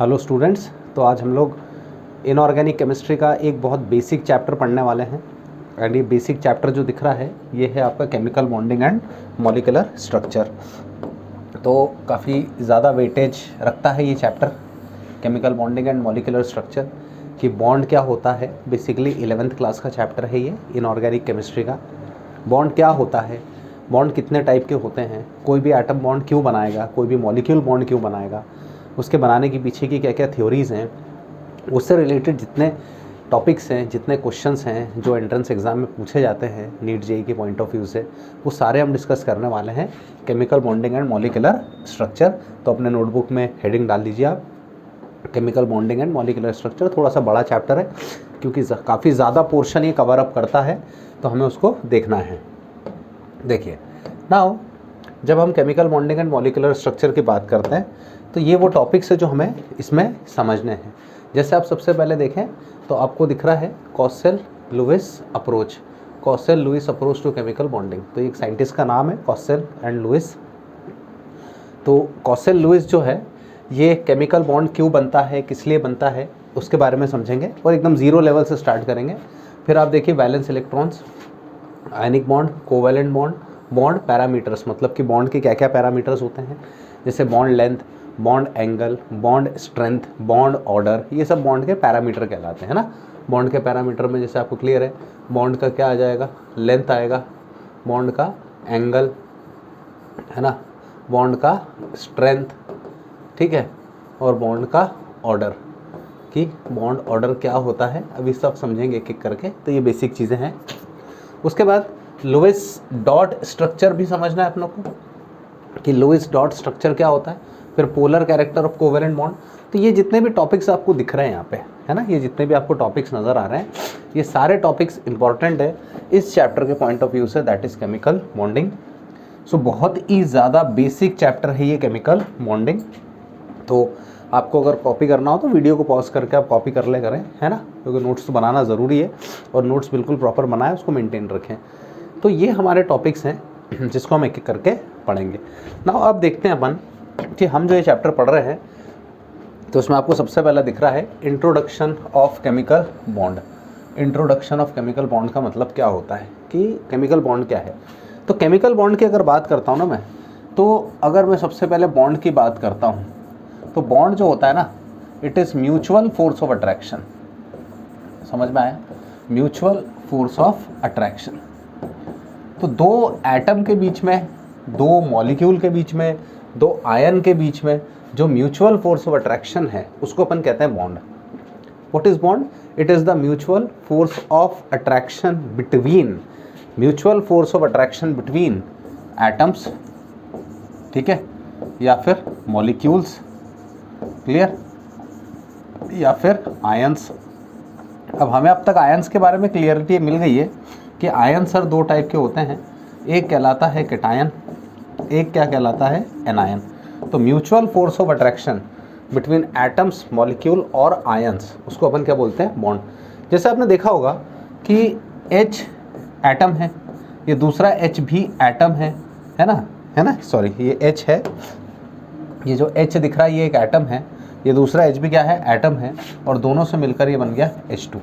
Hello students. तो आज हम लोग इनऑर्गेनिक केमिस्ट्री का एक बहुत बेसिक चैप्टर पढ़ने वाले हैं। एंड ये बेसिक चैप्टर जो दिख रहा है ये है आपका chemical bonding and molecular structure. तो काफ़ी ज़्यादा वेटेज रखता है ये chapter, chemical bonding and molecular structure, कि बॉन्ड क्या होता है। बेसिकली 11th क्लास का चैप्टर है ये इनऑर्गेनिक केमिस्ट्री का। बॉन्ड क्या होता है, बॉन्ड कितने टाइप के होते हैं, कोई भी एटम बॉन्ड क्यों बनाएगा, कोई भी मॉलिक्यूल बॉन्ड क्यों बनाएगा, उसके बनाने के पीछे की क्या क्या थ्योरीज़ हैं, उससे रिलेटेड जितने टॉपिक्स हैं, जितने क्वेश्चंस हैं जो एंट्रेंस एग्ज़ाम में पूछे जाते हैं नीट जेईई के पॉइंट ऑफ व्यू से, वो सारे हम डिस्कस करने वाले हैं। Chemical bonding and molecular structure, तो अपने नोटबुक में हेडिंग डाल दीजिए आप, chemical bonding and molecular structure. थोड़ा सा बड़ा चैप्टर है क्योंकि काफ़ी ज़्यादा पोर्शन ये कवर अप करता है, तो हमें उसको देखना है। देखिए नाउ, जब हम chemical bonding and molecular structure की बात करते हैं तो ये वो टॉपिक्स है जो हमें इसमें समझने हैं। जैसे आप सबसे पहले देखें तो आपको दिख रहा है Kossel Lewis approach, Kossel Lewis approach to chemical bonding. तो एक साइंटिस्ट का नाम है कॉसेल एंड लुईस। तो कॉसेल-लुईस जो है ये केमिकल बॉन्ड क्यों बनता है, किस लिए बनता है, उसके बारे में समझेंगे और एकदम ज़ीरो लेवल से स्टार्ट करेंगे। फिर आप देखिए valence electrons, ionic bond, covalent bond, bond parameters, मतलब कि बॉन्ड के क्या क्या पैरामीटर्स होते हैं, जैसे bond length, bond angle, bond strength, bond order, ये सब बॉन्ड के पैरामीटर कहलाते हैं ना। बॉन्ड के पैरामीटर में जैसे आपको क्लियर है, बॉन्ड का क्या आ जाएगा, लेंथ आएगा, बॉन्ड का एंगल है ना, बॉन्ड का स्ट्रेंथ, ठीक है, और बॉन्ड का ऑर्डर, कि बॉन्ड ऑर्डर क्या होता है, अभी सब समझेंगे एक एक करके। तो ये बेसिक चीज़ें हैं। उसके बाद लुईस डॉट स्ट्रक्चर भी समझना है अपनों को, कि लुईस डॉट स्ट्रक्चर क्या होता है। फिर polar character of covalent bond. तो ये जितने भी टॉपिक्स आपको दिख रहे हैं यहाँ पे, है ना, ये जितने भी आपको टॉपिक्स नज़र आ रहे हैं, ये सारे टॉपिक्स इंपॉर्टेंट है इस चैप्टर के पॉइंट ऑफ व्यू से, दैट इज़ केमिकल बॉन्डिंग। सो बहुत ही ज़्यादा बेसिक चैप्टर है ये केमिकल बॉन्डिंग। तो आपको अगर कॉपी करना हो तो वीडियो को पॉज करके आप कॉपी कर ले करें, है ना, क्योंकि नोट्स तो बनाना ज़रूरी है और नोट्स बिल्कुल प्रॉपर बनाएं, उसको मेंटेन रखें। तो ये हमारे टॉपिक्स हैं जिसको हम एक एक करके पढ़ेंगे ना। अब देखते हैं अपन कि हम जो ये चैप्टर पढ़ रहे हैं तो उसमें आपको सबसे पहला दिख रहा है introduction of chemical bond. Introduction of chemical bond का मतलब क्या होता है, कि केमिकल बॉन्ड क्या है। तो केमिकल बॉन्ड की अगर बात करता हूँ ना मैं, तो अगर मैं सबसे पहले बॉन्ड की बात करता हूँ तो बॉन्ड जो होता है ना, it is mutual force of attraction. समझ में आया, म्यूचुअल फोर्स ऑफ अट्रैक्शन। तो दो एटम के बीच में, दो मॉलिक्यूल के बीच में, दो आयन के बीच में जो म्यूचुअल फोर्स ऑफ अट्रैक्शन है उसको अपन कहते हैं bond. What is bond? It is the mutual force of attraction between, mutual force of attraction between atoms, ठीक है, या फिर मॉलिक्यूल्स, क्लियर, या फिर आयंस। अब हमें अब तक आयंस के बारे में क्लियरिटी मिल गई है कि आयन सर दो टाइप के होते हैं, एक कहलाता है कैटायन, एक क्या कहलाता है, एनायन। तो mutual force of attraction between atoms, molecule और आयंस, उसको अपन क्या बोलते हैं, बॉन्ड। जैसे आपने देखा होगा कि H एटम है, ये दूसरा H भी एटम है ना, है ना, सॉरी ये H है, ये जो H दिख रहा है ये एक एटम है, ये दूसरा H भी क्या है, एटम है, और दोनों से मिलकर ये बन गया H2।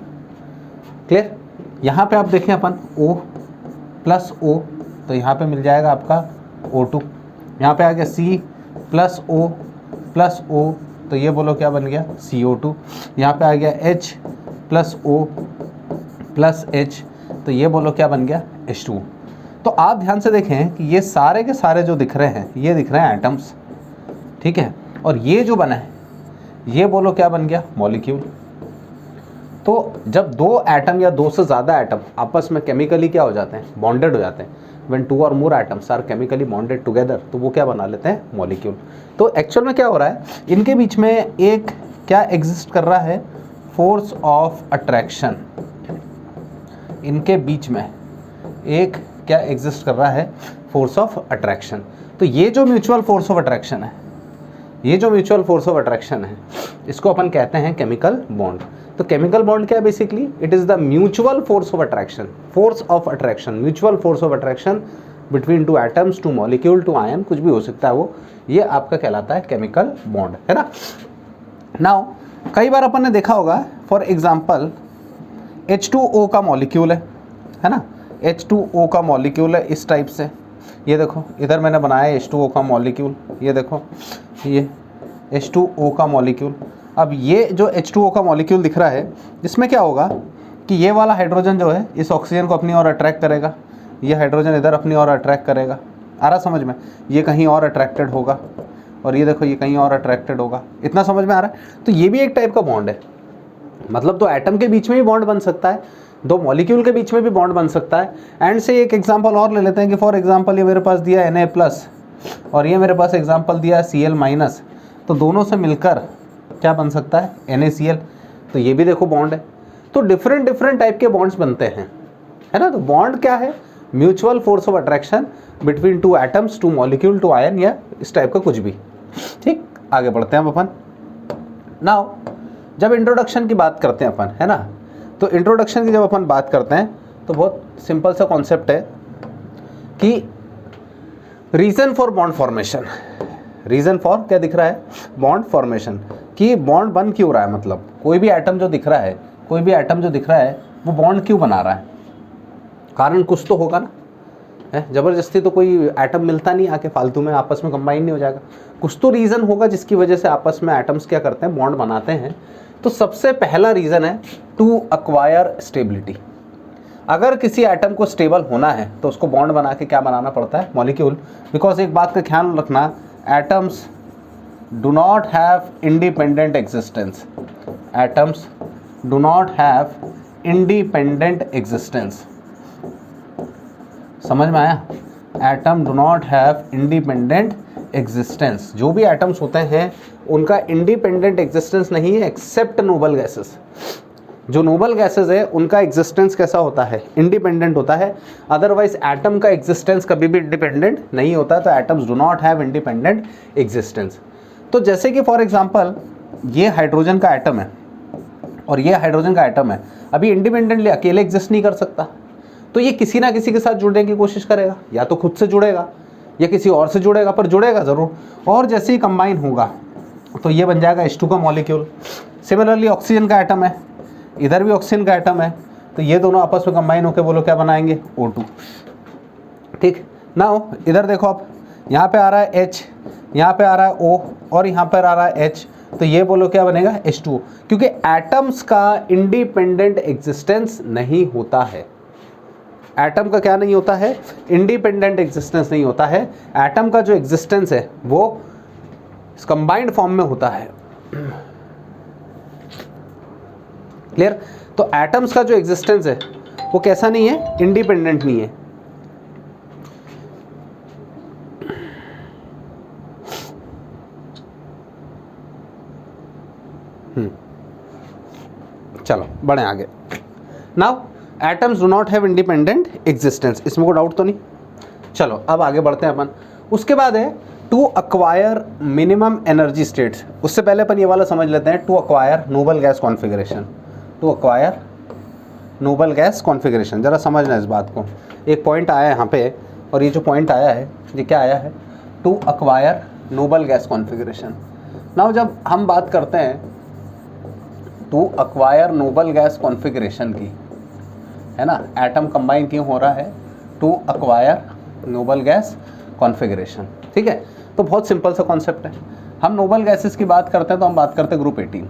क्लियर। यहाँ पे आप देखें अपन O प्लस O, तो यहाँ पे मिल जाएगा आपका O2। यहाँ पे आ गया C plus O plus O, तो ये बोलो क्या बन गया, CO2। यहाँ पे आ गया H plus O plus H, तो ये बोलो क्या बन गया, H2। तो आप ध्यान से देखें कि ये सारे के सारे जो दिख रहे हैं, ये दिख रहे हैं एटम्स, ठीक है, और ये जो बना है ये बोलो क्या बन गया, मॉलिक्यूल। तो जब दो एटम या दो से ज़्यादा एटम आपस में केमिकली क्या हो जाते हैं, बॉन्डेड हो जाते हैं, when two or more atoms are chemically bonded together, तो वो क्या बना लेते हैं, मॉलिक्यूल। तो एक्चुअल में क्या हो रहा है, इनके बीच में एक क्या एग्जिस्ट कर रहा है, फोर्स ऑफ अट्रैक्शन। इनके बीच में एक क्या एग्जिस्ट कर रहा है, फोर्स ऑफ अट्रैक्शन। तो ये जो म्यूचुअल फोर्स ऑफ अट्रैक्शन है, ये जो म्यूचुअल फोर्स ऑफ अट्रैक्शन है, इसको अपन कहते हैं केमिकल बॉन्ड। तो केमिकल बॉन्ड क्या है, basically it is the mutual force of attraction, force of attraction, mutual force of attraction between two atoms, two molecule, two ion, कुछ भी हो सकता है वो, ये आपका कहलाता है केमिकल बॉन्ड, है ना। नाउ कई बार अपन ने देखा होगा, फॉर एग्जांपल H2O का मॉलिक्यूल है ना, H2O का मॉलिक्यूल है इस टाइप से, ये देखो इधर मैंने बनाया H2O का मॉलिक्यूल, ये देखो ये H2O का मॉलिक्यूल। अब ये जो H2O का मॉलिक्यूल दिख रहा है, इसमें क्या होगा कि ये वाला हाइड्रोजन जो है इस ऑक्सीजन को अपनी ओर अट्रैक्ट करेगा, ये हाइड्रोजन इधर अपनी ओर अट्रैक्ट करेगा, आ रहा समझ में, ये कहीं और अट्रैक्टेड होगा और ये देखो ये कहीं और अट्रैक्टेड होगा, इतना समझ में आ रहा है। तो ये भी एक टाइप का बॉन्ड है, मतलब दो एटम के बीच में भी बॉन्ड बन सकता है, दो मॉलिक्यूल के बीच में भी बॉन्ड बन सकता है। एंड से एक एग्जांपल और ले लेते हैं कि फॉर एग्जांपल ये मेरे पास दिया Na+ और ये मेरे पास एग्जांपल दिया Cl-, तो दोनों से मिलकर क्या बन सकता है, NaCl, तो ये भी देखो बॉन्ड है। तो डिफरेंट टाइप के बॉन्ड्स बनते हैं, है ना। तो बॉन्ड क्या है, mutual force of attraction between two atoms, two molecule, two ion, या इस टाइप का कुछ भी। ठीक, आगे बढ़ते हैं अब अपन। नाउ जब इंट्रोडक्शन की बात करते हैं अपन, है ना, तो इंट्रोडक्शन की जब अपन बात करते हैं तो बहुत सिंपल सा कॉन्सेप्ट है कि reason for bond formation, reason for क्या दिख रहा है, बॉन्ड फॉर्मेशन, कि बॉन्ड बन क्यों रहा है, मतलब कोई भी एटम जो दिख रहा है, कोई भी एटम जो दिख रहा है वो बॉन्ड क्यों बना रहा है, कारण कुछ तो होगा ना, है, ज़बरदस्ती तो कोई एटम मिलता नहीं आके फालतू में, आपस में कंबाइन नहीं हो जाएगा, कुछ तो रीज़न होगा जिसकी वजह से आपस में एटम्स क्या करते हैं, बॉन्ड बनाते हैं। तो सबसे पहला रीज़न है टू अक्वायर स्टेबिलिटी। अगर किसी एटम को स्टेबल होना है तो उसको बॉन्ड बना के क्या बनाना पड़ता है, मॉलिक्यूल। बिकॉज एक बात का ख्याल रखना, atoms do not have independent existence, atoms do not have independent existence, समझ में आया, atom do not have independent existence. जो भी एटम्स होते हैं उनका इंडिपेंडेंट एग्जिस्टेंस नहीं है एक्सेप्ट नोबल गैसेस। जो नोबल गैसेस है उनका एग्जिस्टेंस कैसा होता है, इंडिपेंडेंट होता है, अदरवाइज एटम का एग्जिस्टेंस कभी भी इंडिपेंडेंट नहीं होता। तो atoms do not have independent existence. तो जैसे कि फॉर एग्जांपल ये हाइड्रोजन का एटम है और ये हाइड्रोजन का एटम है, अभी इंडिपेंडेंटली अकेले एग्जिस्ट नहीं कर सकता, तो ये किसी ना किसी के साथ जुड़ने की कोशिश करेगा, या तो खुद से जुड़ेगा या किसी और से जुड़ेगा, पर जुड़ेगा ज़रूर। और जैसे ही कंबाइन होगा तो ये बन जाएगा H2 का मॉलिक्यूल। सिमिलरली ऑक्सीजन का एटम है, इधर भी ऑक्सीजन का एटम है, तो ये दोनों आपस में कंबाइन होकर बोलो क्या बनाएंगे, O2। ठीक, नाउ इधर देखो आप, यहाँ पे आ रहा है H, यहाँ पे आ रहा है O और यहाँ पर आ रहा है H, तो ये बोलो क्या बनेगा, H2O। क्योंकि एटम्स का इंडिपेंडेंट एग्जिस्टेंस नहीं होता है, एटम का क्या नहीं होता है, इंडिपेंडेंट एग्जिस्टेंस नहीं होता है। एटम का जो एग्जिस्टेंस है वो कंबाइंड फॉर्म में होता है। क्लियर। तो एटम्स का जो एग्जिस्टेंस है वो कैसा नहीं है, इंडिपेंडेंट नहीं है। चलो बढ़े आगे। Now atoms do not have independent existence, इसमें कोई डाउट तो नहीं। चलो अब आगे बढ़ते हैं अपन। उसके बाद है to acquire minimum energy states. उससे पहले अपन ये वाला समझ लेते हैं, to acquire noble gas configuration. To acquire noble gas configuration, ज़रा समझना इस बात को। एक पॉइंट आया है यहाँ पे, और ये जो पॉइंट आया है ये क्या आया है, to acquire noble gas configuration. Now जब हम बात करते हैं to acquire noble gas configuration की, है ना, एटम कंबाइन क्यों हो रहा है, to acquire noble gas configuration. ठीक है, तो बहुत सिंपल सा कॉन्सेप्ट है। हम नोबल गैसेस की बात करते हैं तो हम बात करते हैं ग्रुप 18।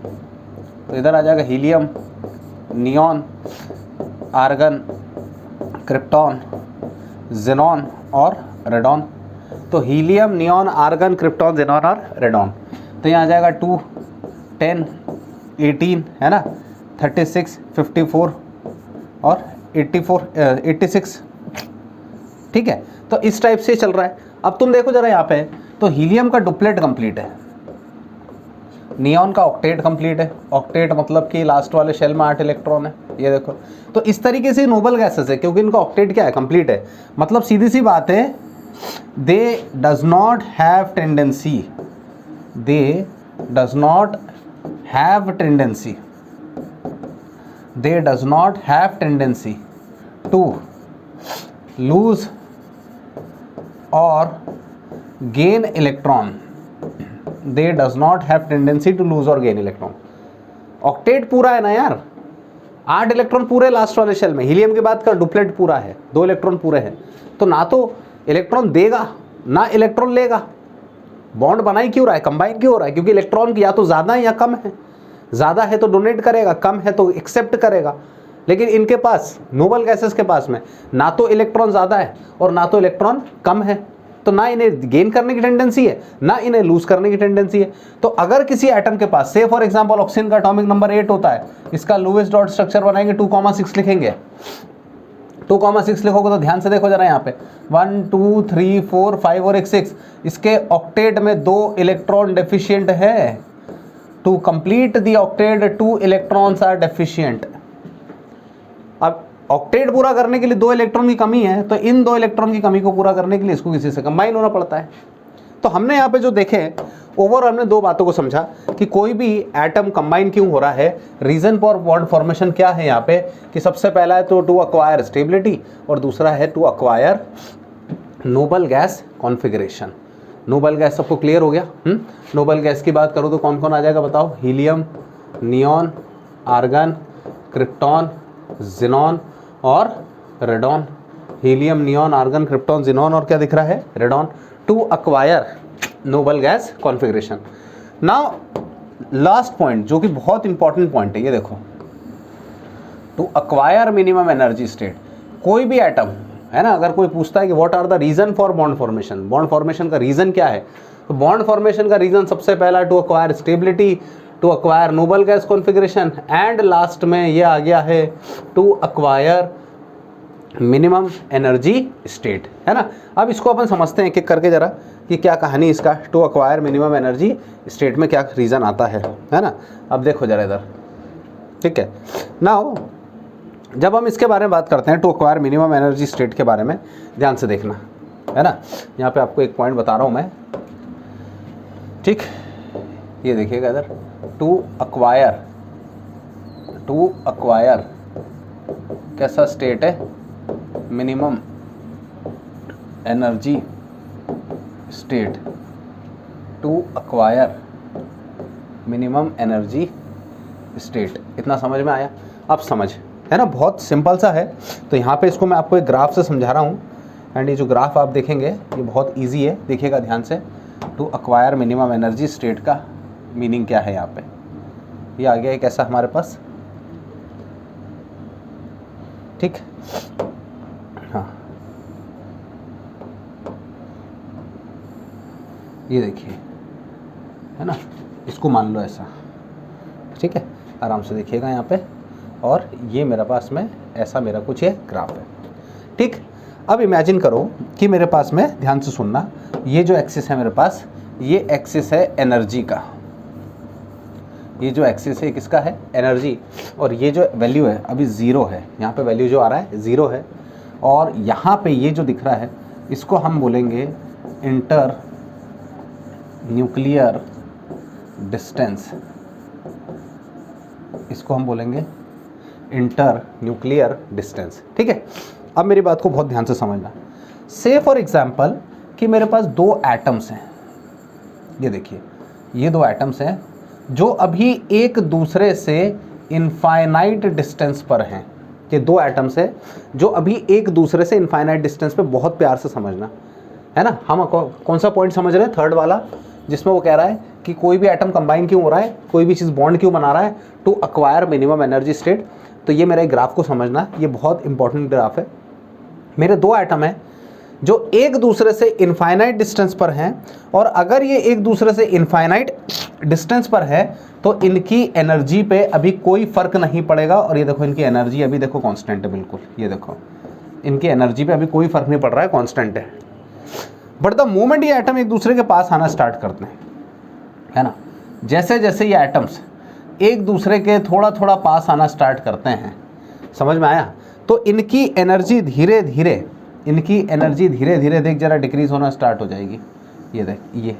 तो इधर आ जाएगा helium, neon, argon, krypton, xenon और रेडॉन। तो helium, neon, argon, krypton, xenon और रेडॉन। तो यहाँ आ जाएगा 2, 10, 18, है ना, 36, 54 और 86। ठीक है, तो इस टाइप से चल रहा है। अब तुम देखो जरा यहाँ पे, तो हीलियम का डुप्लेट कंप्लीट है, नियॉन का ऑक्टेट कंप्लीट है। ऑक्टेट मतलब कि लास्ट वाले शेल में 8 इलेक्ट्रॉन है, ये देखो। तो इस तरीके से नोबल गैसेस है, क्योंकि इनका ऑक्टेट क्या है, कंप्लीट है। मतलब सीधी सी बात है, they does not have tendency, they does not have tendency, they does not have tendency to lose or gain electron, they does not have tendency to lose or gain electron. Octet पूरा है ना यार, 8 electron पूरे last वाले shell में। Helium की बात कर, डुप्लेट पूरा है, 2 इलेक्ट्रॉन पूरे हैं, तो ना तो इलेक्ट्रॉन देगा ना इलेक्ट्रॉन लेगा। बॉन्ड बना ही क्यों रहा है, कंबाइन क्यों हो रहा है? क्योंकि इलेक्ट्रॉन की या तो ज़्यादा है या कम है। ज़्यादा है तो डोनेट करेगा, कम है तो एक्सेप्ट करेगा। लेकिन इनके पास, नोबल गैसेस के पास में, ना तो इलेक्ट्रॉन ज़्यादा है और ना तो इलेक्ट्रॉन कम है, तो ना इन्हें गेन करने की टेंडेंसी है ना इन्हें लूज करने की टेंडेंसी है। तो अगर किसी एटम के पास, से फॉर एग्जांपल ऑक्सीजन का एटॉमिक नंबर 8 होता है, इसका लोवेस्ट डॉट स्ट्रक्चर बनाएंगे 2,6 लिखेंगे। 2,6 लिखोगे तो ध्यान से देखो जरा यहाँ पे 1 2 3 4 5 और एक 6, इसके ऑक्टेट में 2 इलेक्ट्रॉन डेफिशिएंट है। To complete the octet 2 electrons are deficient. अब ऑक्टेट पूरा करने के लिए 2 इलेक्ट्रॉन की कमी है, तो इन 2 इलेक्ट्रॉन की कमी को पूरा करने के लिए इसको किसी से कंबाइन होना पड़ता है। तो हमने यहाँ पे जो देखे, ओवरऑल हमने 2 बातों को समझा कि कोई भी एटम कंबाइन क्यों हो रहा है, रीजन फॉर बॉन्ड फॉर्मेशन क्या है यहाँ पे, कि सबसे पहला है तो टू अक्वायर स्टेबिलिटी और दूसरा है to acquire noble gas configuration. Noble gas सबको क्लियर हो गया? नोबल गैस की बात करो तो कौन कौन आ जाएगा बताओ? Helium, neon, argon, krypton, xenon और radon. Helium, neon, argon, krypton, xenon और क्या दिख रहा है? Radon. To acquire noble gas configuration. Now last point जो कि बहुत इंपॉर्टेंट पॉइंट है, ये देखो, to acquire minimum energy state. कोई भी एटम है ना, अगर कोई पूछता है कि what are the reason for bond formation, bond formation का रीजन क्या है, तो बॉन्ड फॉर्मेशन का रीजन सबसे पहला to acquire stability, to acquire noble gas configuration and last में ये आ गया है to acquire minimum energy state, है ना। अब इसको अपन समझते हैं एक एक करके जरा कि क्या कहानी इसका, to acquire minimum energy state में क्या रीज़न आता है ना। अब देखो जरा इधर, ठीक है। नाउ जब हम इसके बारे में बात करते हैं, to acquire minimum energy state के बारे में, ध्यान से देखना, है ना। यहाँ पे आपको एक पॉइंट बता रहा हूँ मैं, ठीक, ये देखिएगा इधर, टू अक्वायर कैसा स्टेट है, minimum energy state, to acquire minimum energy state. इतना समझ में आया? अब समझ, है ना, बहुत सिंपल सा है। तो यहाँ पे इसको मैं आपको एक ग्राफ से समझा रहा हूँ, एंड ये जो ग्राफ आप देखेंगे ये बहुत इजी है, देखिएगा ध्यान से। To acquire minimum energy state का मीनिंग क्या है यहाँ पे, ये आ गया एक ऐसा हमारे पास, ठीक, हाँ, ये देखिए, है ना, इसको मान लो ऐसा, ठीक है, आराम से देखिएगा यहाँ पे, और ये मेरे पास में ऐसा मेरा कुछ ये ग्राफ है, ठीक। अब इमेजिन करो कि मेरे पास में, ध्यान से सुनना, ये जो एक्सिस है मेरे पास, ये एक्सिस है एनर्जी का, ये जो एक्सिस है किसका है? एनर्जी। और ये जो वैल्यू है अभी 0 है, यहाँ पे वैल्यू जो आ रहा है 0 है, और यहाँ पे ये जो दिख रहा है इसको हम बोलेंगे इंटर न्यूक्लियर डिस्टेंस, इसको हम बोलेंगे इंटर न्यूक्लियर डिस्टेंस, ठीक है। अब मेरी बात को बहुत ध्यान से समझना। से फॉर एग्जांपल कि मेरे पास 2 एटम्स हैं, ये देखिए, ये 2 एटम्स हैं जो अभी एक दूसरे से इनफाइनाइट डिस्टेंस पर हैं। ये 2 एटम्स हैं जो अभी एक दूसरे से इनफाइनाइट डिस्टेंस पे, बहुत प्यार से समझना, है ना। हम कौन सा पॉइंट समझ रहे हैं? थर्ड वाला, जिसमें वो कह रहा है कि कोई भी एटम कंबाइन क्यों हो रहा है, कोई भी चीज़ बॉन्ड क्यों बना रहा है, to acquire minimum energy state. तो ये मेरा एक ग्राफ को समझना, ये बहुत इंपॉर्टेंट ग्राफ है। मेरे 2 एटम हैं जो एक दूसरे से इनफाइनाइट डिस्टेंस पर हैं, और अगर ये एक दूसरे से इनफाइनाइट डिस्टेंस पर है तो इनकी एनर्जी पे अभी कोई फ़र्क नहीं पड़ेगा। और ये देखो, इनकी एनर्जी अभी देखो कांस्टेंट है, बिल्कुल, ये देखो, इनकी एनर्जी पे अभी कोई फ़र्क नहीं पड़ रहा है, कांस्टेंट है। बट द मोमेंट ये एटम एक दूसरे के पास आना स्टार्ट करते हैं, है ना, जैसे जैसे ये एटम्स एक दूसरे के थोड़ा थोड़ा पास आना स्टार्ट करते हैं, समझ में आया, तो इनकी एनर्जी धीरे धीरे देख जरा डिक्रीज होना स्टार्ट हो जाएगी, ये देख, ये,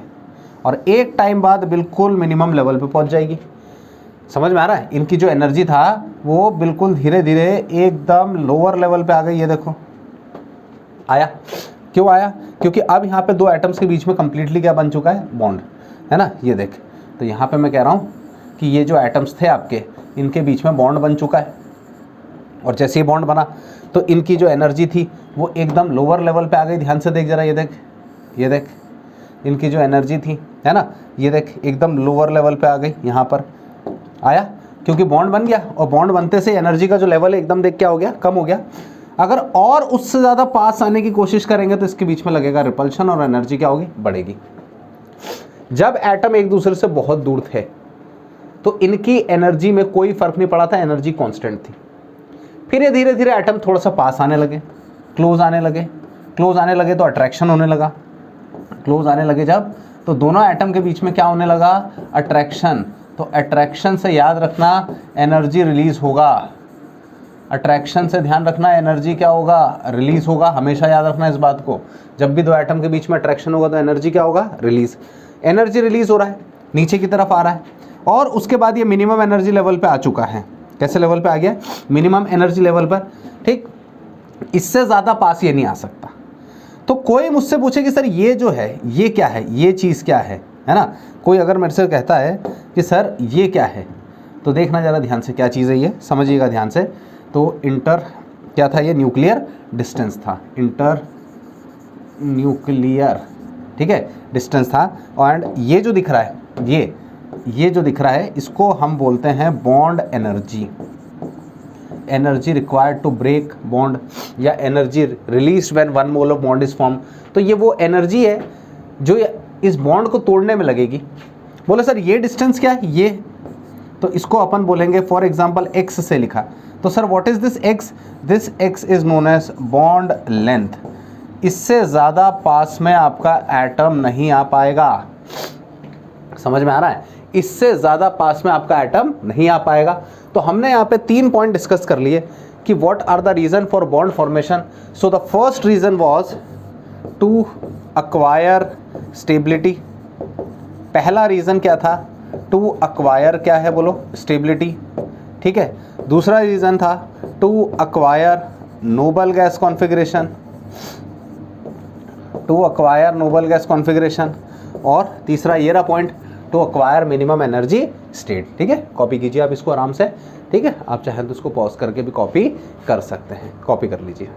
और एक टाइम बाद बिल्कुल मिनिमम लेवल पे पहुंच जाएगी। समझ में आ रहा है? इनकी जो एनर्जी था वो बिल्कुल धीरे धीरे एकदम लोअर लेवल पे आ गई, ये देखो, आया। क्यों आया? क्योंकि अब यहाँ पे 2 एटम्स के बीच में कंप्लीटली क्या बन चुका है? बॉन्ड। है ना, ये देख। तो यहाँ पे मैं कह रहा हूँ कि ये जो एटम्स थे आपके, इनके बीच में बॉन्ड बन चुका है, और जैसे ही बॉन्ड बना तो इनकी जो एनर्जी थी वो एकदम लोअर लेवल पे आ गई। ध्यान से देख जरा, ये देख, ये देख, इनकी जो एनर्जी थी, है ना, ये देख एकदम लोअर लेवल पे आ गई, यहाँ पर आया, क्योंकि बॉन्ड बन गया, और बॉन्ड बनते से एनर्जी का जो लेवल है एकदम देख क्या हो गया, कम हो गया। अगर और उससे ज़्यादा पास आने की कोशिश करेंगे तो इसके बीच में लगेगा रिपल्शन, और एनर्जी क्या होगी, बढ़ेगी। जब एटम एक दूसरे से बहुत दूर थे तो इनकी एनर्जी में कोई फर्क नहीं पड़ा था, एनर्जी कांस्टेंट थी। फिर ये धीरे धीरे एटम थोड़ा सा पास आने लगे, क्लोज आने लगे, क्लोज आने लगे तो अट्रैक्शन होने लगा, क्लोज आने लगे जब, तो दोनों एटम के बीच में क्या होने लगा, अट्रैक्शन। तो अट्रैक्शन से याद रखना एनर्जी रिलीज होगा, अट्रैक्शन से ध्यान रखना एनर्जी क्या होगा, रिलीज होगा। हमेशा याद रखना इस बात को, जब भी दो एटम के बीच में अट्रैक्शन होगा तो एनर्जी क्या होगा, रिलीज। एनर्जी रिलीज हो रहा है, नीचे की तरफ आ रहा है, और उसके बाद ये मिनिमम एनर्जी लेवल पे आ चुका है। कैसे लेवल पे आ गया, मिनिमम एनर्जी लेवल पर, ठीक। इससे ज़्यादा पास ये नहीं आ सकता। तो कोई मुझसे पूछे कि सर ये जो है ये क्या है, ये चीज़ क्या है ना, कोई अगर मेरे से कहता है कि सर ये क्या है, तो देखना ज़रा ध्यान से क्या चीज़ है, ये समझिएगा ध्यान से। तो इंटर क्या था, ये न्यूक्लियर डिस्टेंस था, इंटर न्यूक्लियर, ठीक है, डिस्टेंस था। एंड ये जो दिख रहा है, ये जो दिख रहा है, इसको हम बोलते हैं bond energy, energy required to break bond, या energy release when 1 mole of bond is form. तो ये वो एनर्जी है जो इस बॉन्ड को तोड़ने में लगेगी। बोले सर ये डिस्टेंस क्या है, ये, तो इसको अपन बोलेंगे फॉर एग्जांपल x से लिखा, तो sir what is this x, this x is known as bond length. इससे ज़्यादा पास में आपका एटम नहीं आ पाएगा, समझ में आ रहा है, इससे ज़्यादा पास में आपका एटम नहीं आ पाएगा। तो हमने यहाँ पे 3 पॉइंट डिस्कस कर लिए कि what are the reason for bond formation. So the first reason was to acquire stability. पहला रीज़न क्या था, टू अक्वायर क्या है बोलो, स्टेबिलिटी, ठीक है। दूसरा रीज़न था to acquire noble gas configuration, to acquire noble gas configuration, और तीसरा ये रहा point, to acquire minimum energy state. ठीक है, कॉपी कीजिए आप इसको आराम से, ठीक है। आप चाहें तो इसको पॉज करके भी कॉपी कर सकते हैं, कॉपी कर लीजिए।